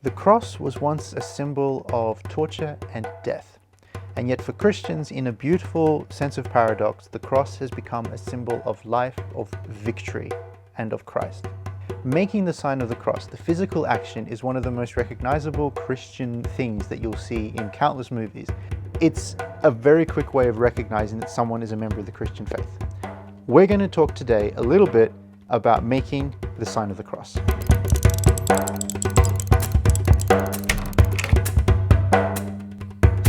The cross was once a symbol of torture and death, and yet for Christians, in a beautiful sense of paradox, the cross has become a symbol of life, of victory, and of Christ. Making the sign of the cross, the physical action, is one of the most recognizable Christian things that you'll see in countless movies. It's a very quick way of recognizing that someone is a member of the Christian faith. We're going to talk today a little bit about making the sign of the cross.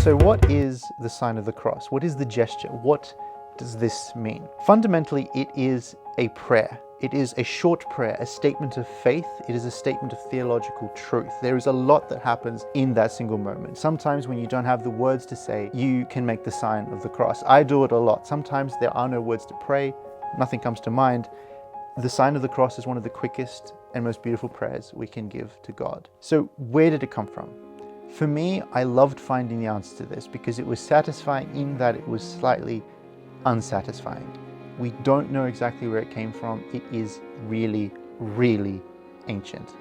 So what is the sign of the cross? What is the gesture? What does this mean? Fundamentally, it is a prayer. It is a short prayer, a statement of faith. It is a statement of theological truth. There is a lot that happens in that single moment. Sometimes when you don't have the words to say, you can make the sign of the cross. I do it a lot. Sometimes there are no words to pray. Nothing comes to mind. The sign of the cross is one of the quickest and most beautiful prayers we can give to God. So where did it come from? For me, I loved finding the answer to this because it was satisfying in that it was slightly unsatisfying. We don't know exactly where it came from. It is really, really ancient.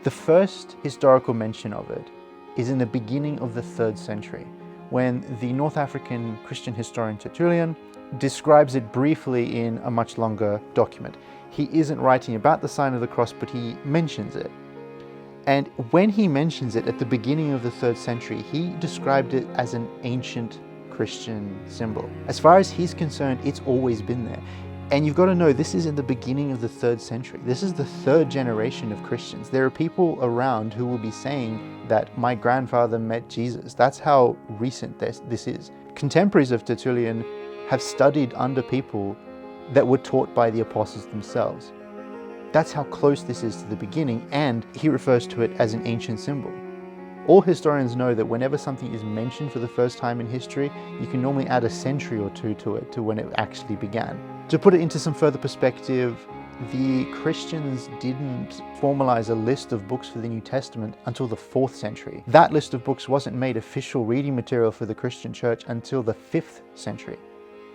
The first historical mention of it is in the beginning of the 3rd century, when the North African Christian historian Tertullian describes it briefly in a much longer document. He isn't writing about the sign of the cross, but he mentions it. And when he mentions it at the beginning of the 3rd century, he described it as an ancient Christian symbol. As far as he's concerned, it's always been there. And you've got to know, this is in the beginning of the 3rd century. This is the 3rd generation of Christians. There are people around who will be saying that my grandfather met Jesus. That's how recent this is. Contemporaries of Tertullian have studied under people that were taught by the apostles themselves. That's how close this is to the beginning, and he refers to it as an ancient symbol. All historians know that whenever something is mentioned for the first time in history, you can normally add a century or two to it, to when it actually began. To put it into some further perspective, the Christians didn't formalize a list of books for the New Testament until the 4th century. That list of books wasn't made official reading material for the Christian church until the 5th century.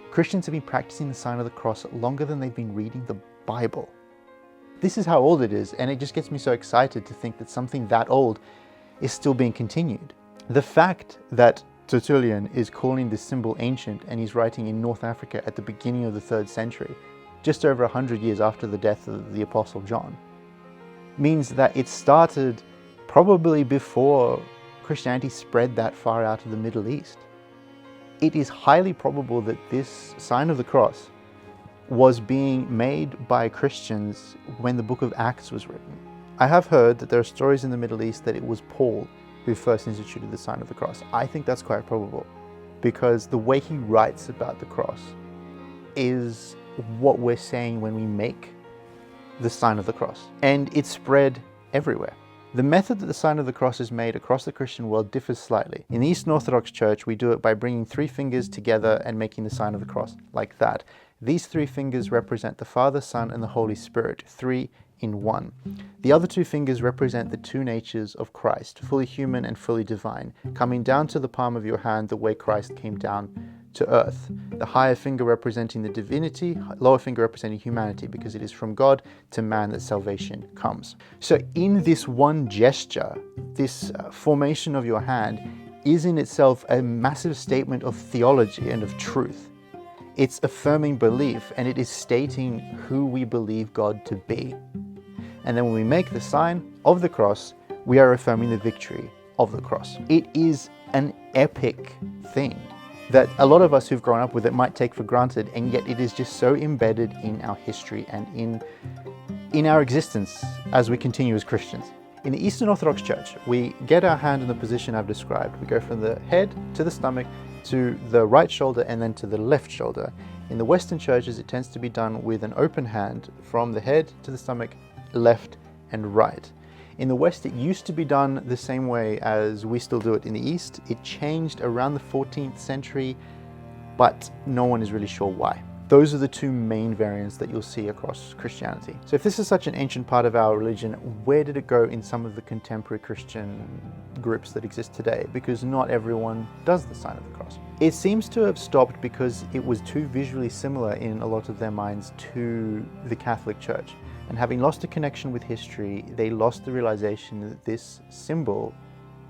Christians have been practicing the sign of the cross longer than they've been reading the Bible. This is how old it is, and it just gets me so excited to think that something that old is still being continued. The fact that Tertullian is calling this symbol ancient, and he's writing in North Africa at the beginning of the 3rd century, just over 100 years after the death of the Apostle John, means that it started probably before Christianity spread that far out of the Middle East. It is highly probable that this sign of the cross was being made by Christians when the book of Acts was written. I have heard that there are stories in the Middle East that it was Paul who first instituted the sign of the cross. I think that's quite probable because the way he writes about the cross is what we're saying when we make the sign of the cross. And it spread everywhere. The method that the sign of the cross is made across the Christian world differs slightly. In the Eastern Orthodox Church, we do it by bringing 3 fingers together and making the sign of the cross like that. These 3 fingers represent the Father, Son, and the Holy Spirit, 3 in 1. The other 2 fingers represent the 2 natures of Christ, fully human and fully divine, coming down to the palm of your hand the way Christ came down to earth. The higher finger representing the divinity, lower finger representing humanity, because it is from God to man that salvation comes. So in this one gesture, this formation of your hand is in itself a massive statement of theology and of truth. It's affirming belief, and it is stating who we believe God to be. And then when we make the sign of the cross, we are affirming the victory of the cross. It is an epic thing that a lot of us who've grown up with it might take for granted, and yet it is just so embedded in our history and in our existence as we continue as Christians. In the Eastern Orthodox Church, we get our hand in the position I've described. We go from the head to the stomach, to the right shoulder, and then to the left shoulder. In the Western churches, it tends to be done with an open hand from the head to the stomach, left and right. In the West, it used to be done the same way as we still do it in the East. It changed around the 14th century, but no one is really sure why. Those are the 2 main variants that you'll see across Christianity. So if this is such an ancient part of our religion, where did it go in some of the contemporary Christian groups that exist today? Because not everyone does the sign of the cross. It seems to have stopped because it was too visually similar in a lot of their minds to the Catholic Church. And having lost a connection with history, they lost the realization that this symbol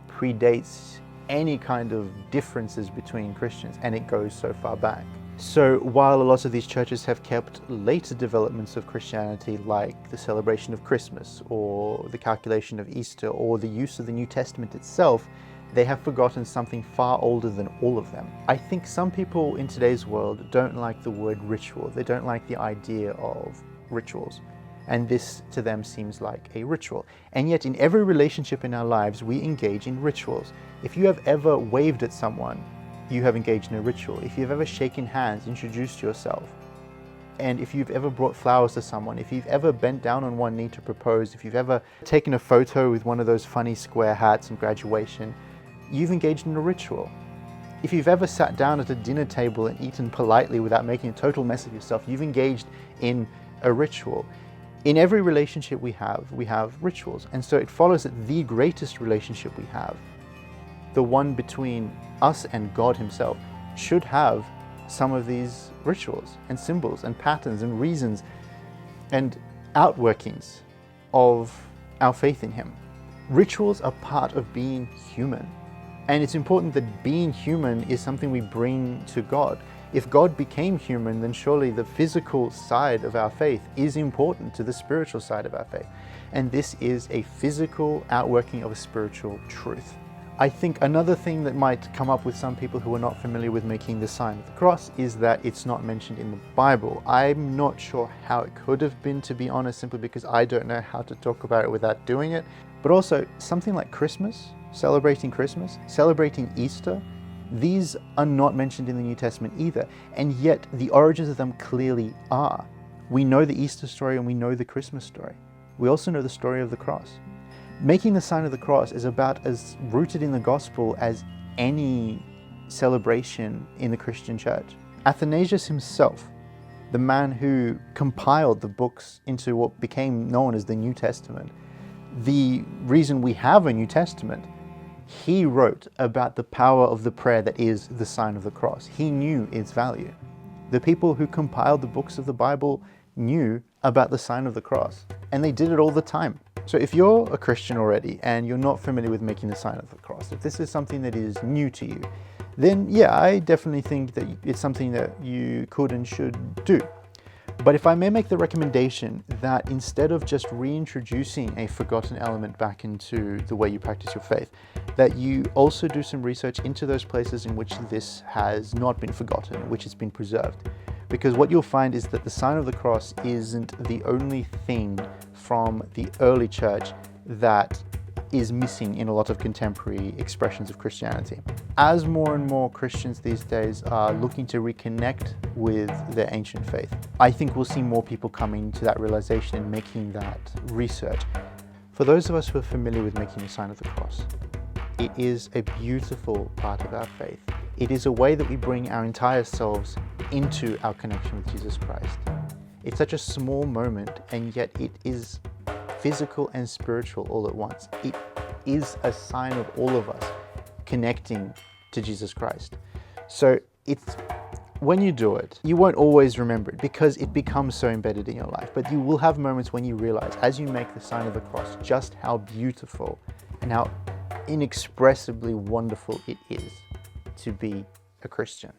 predates any kind of differences between Christians, and it goes so far back. So while a lot of these churches have kept later developments of Christianity, like the celebration of Christmas or the calculation of Easter or the use of the New Testament itself, they have forgotten something far older than all of them. I think some people in today's world don't like the word ritual. They don't like the idea of rituals. And this to them seems like a ritual. And yet in every relationship in our lives, we engage in rituals. If you have ever waved at someone, you have engaged in a ritual. If you've ever shaken hands, introduced yourself, and if you've ever brought flowers to someone, if you've ever bent down on one knee to propose, if you've ever taken a photo with one of those funny square hats in graduation, you've engaged in a ritual. If you've ever sat down at a dinner table and eaten politely without making a total mess of yourself, you've engaged in a ritual. In every relationship we have rituals. And so it follows that the greatest relationship we have, the one between us and God himself, should have some of these rituals and symbols and patterns and reasons and outworkings of our faith in him. Rituals are part of being human. And it's important that being human is something we bring to God. If God became human, then surely the physical side of our faith is important to the spiritual side of our faith. And this is a physical outworking of a spiritual truth. I think another thing that might come up with some people who are not familiar with making the sign of the cross is that it's not mentioned in the Bible. I'm not sure how it could have been, to be honest, simply because I don't know how to talk about it without doing it. But also something like Christmas, celebrating Easter, these are not mentioned in the New Testament either, and yet the origins of them clearly are. We know the Easter story and we know the Christmas story. We also know the story of the cross. Making the sign of the cross is about as rooted in the gospel as any celebration in the Christian church. Athanasius himself, the man who compiled the books into what became known as the New Testament, the reason we have a New Testament, he wrote about the power of the prayer that is the sign of the cross. He knew its value. The people who compiled the books of the Bible knew about the sign of the cross, and they did it all the time. So if you're a Christian already and you're not familiar with making the sign of the cross, if this is something that is new to you, then yeah, I definitely think that it's something that you could and should do. But if I may make the recommendation that instead of just reintroducing a forgotten element back into the way you practice your faith, that you also do some research into those places in which this has not been forgotten, which has been preserved. Because what you'll find is that the sign of the cross isn't the only thing from the early church that is missing in a lot of contemporary expressions of Christianity. As more and more Christians these days are looking to reconnect with their ancient faith, I think we'll see more people coming to that realization and making that research. For those of us who are familiar with making the sign of the cross, it is a beautiful part of our faith. It is a way that we bring our entire selves into our connection with Jesus Christ. It's such a small moment, and yet it is physical and spiritual all at once. It is a sign of all of us connecting to Jesus Christ. So when you do it, you won't always remember it because it becomes so embedded in your life, but you will have moments when you realize, as you make the sign of the cross, just how beautiful and how inexpressibly wonderful it is to be a Christian.